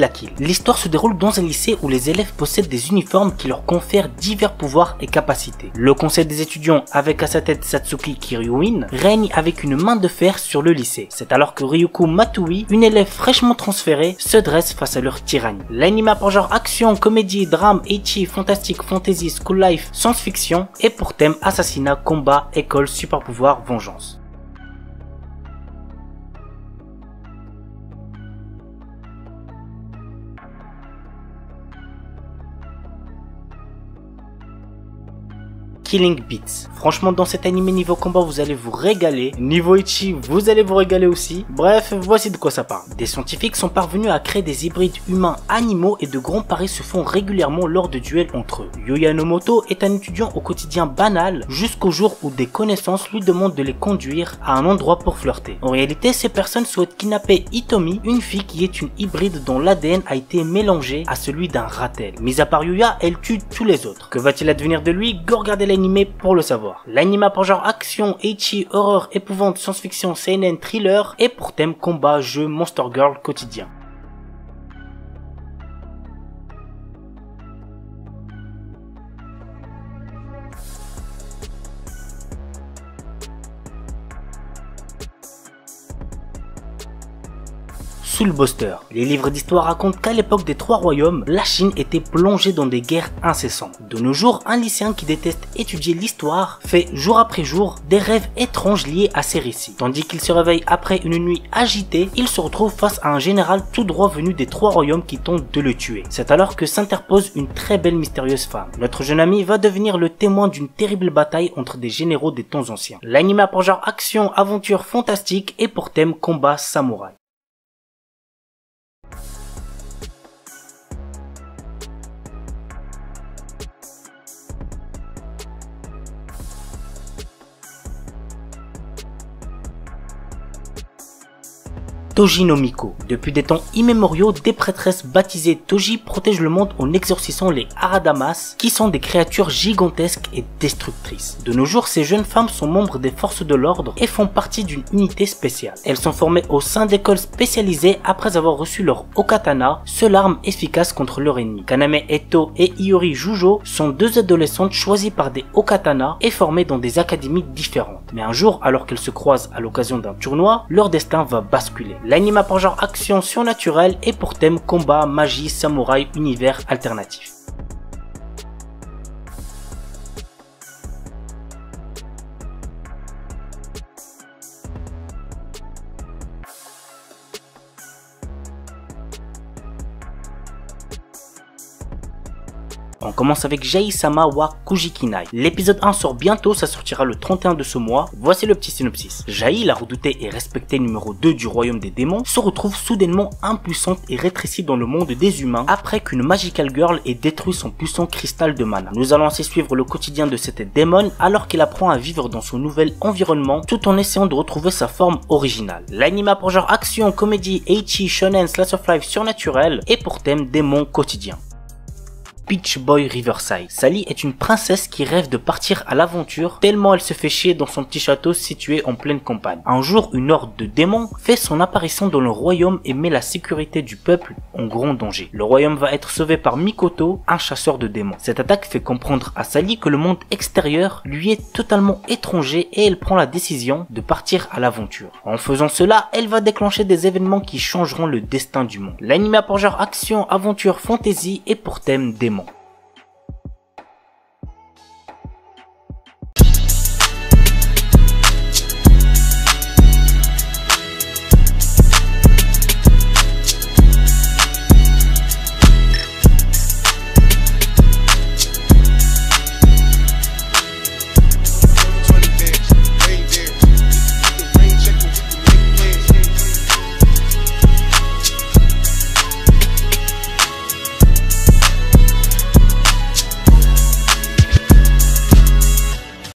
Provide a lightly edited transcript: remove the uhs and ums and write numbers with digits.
la Kill. L'histoire se déroule dans un lycée où les élèves possèdent des uniformes qui leur confèrent divers pouvoirs et capacités. Le conseil des étudiants, avec à sa tête Satsuki Kiryuin, règne avec une main de fer sur le lycée. C'est alors que Ryuko Matsui, une élève fraîchement transférée, se dresse face à leur tyrannie. L'anime a pour genre action, comédie, drame, ecchi, fantastique, fantasy, school life, science-fiction et pour thème assassinat, combat, école, super pouvoir, vengeance. Killing Beats. Franchement, dans cet anime niveau combat vous allez vous régaler, niveau ecchi vous allez vous régaler aussi. Bref, voici de quoi ça parle. Des scientifiques sont parvenus à créer des hybrides humains animaux et de grands paris se font régulièrement lors de duels entre eux. Yuya Nomoto est un étudiant au quotidien banal jusqu'au jour où des connaissances lui demandent de les conduire à un endroit pour flirter. En réalité, ces personnes souhaitent kidnapper Hitomi, une fille qui est une hybride dont l'ADN a été mélangé à celui d'un ratel. Mis à part Yuya, elle tue tous les autres. Que va-t-il advenir de lui? Go regarder l'anime pour le savoir. L'anime a pour genre action, ecchi, horreur, épouvante, science-fiction, seinen, thriller et pour thème combat, jeu, monster girl quotidien. Soulbuster. Les livres d'histoire racontent qu'à l'époque des Trois Royaumes, la Chine était plongée dans des guerres incessantes. De nos jours, un lycéen qui déteste étudier l'histoire fait jour après jour des rêves étranges liés à ces récits. Tandis qu'il se réveille après une nuit agitée, il se retrouve face à un général tout droit venu des Trois Royaumes qui tente de le tuer. C'est alors que s'interpose une très belle mystérieuse femme. Notre jeune ami va devenir le témoin d'une terrible bataille entre des généraux des temps anciens. L'anime a pour genre action, aventure fantastique et pour thème combat samouraï. Toji no Miko. Depuis des temps immémoriaux, des prêtresses baptisées Toji protègent le monde en exorcisant les Haradamas, qui sont des créatures gigantesques et destructrices. De nos jours, ces jeunes femmes sont membres des forces de l'ordre et font partie d'une unité spéciale. Elles sont formées au sein d'écoles spécialisées après avoir reçu leur Okatana, seule arme efficace contre leur ennemi. Kaname Eto et Iori Jujo sont deux adolescentes choisies par des Okatana et formées dans des académies différentes. Mais un jour, alors qu'elles se croisent à l'occasion d'un tournoi, leur destin va basculer. L'anime a pour genre action surnaturelle et pour thème combat, magie, samouraï, univers alternatif. On commence avec Jai-sama wa Kujikinai. L'épisode 1 sort bientôt, ça sortira le 31 de ce mois. Voici le petit synopsis. Jai, la redoutée et respectée numéro 2 du royaume des démons, se retrouve soudainement impuissante et rétrécie dans le monde des humains après qu'une magical girl ait détruit son puissant cristal de mana. Nous allons ainsi suivre le quotidien de cette démon alors qu'elle apprend à vivre dans son nouvel environnement tout en essayant de retrouver sa forme originale. L'anime a pour genre action, comédie, ecchi, shonen, slice of life surnaturel et pour thème démon quotidien. Peach Boy Riverside. Sally est une princesse qui rêve de partir à l'aventure tellement elle se fait chier dans son petit château situé en pleine campagne. Un jour, une horde de démons fait son apparition dans le royaume et met la sécurité du peuple en grand danger. Le royaume va être sauvé par Mikoto, un chasseur de démons. Cette attaque fait comprendre à Sally que le monde extérieur lui est totalement étranger et elle prend la décision de partir à l'aventure. En faisant cela, elle va déclencher des événements qui changeront le destin du monde. L'anime a pour genre action, aventure, fantasy et pour thème démons.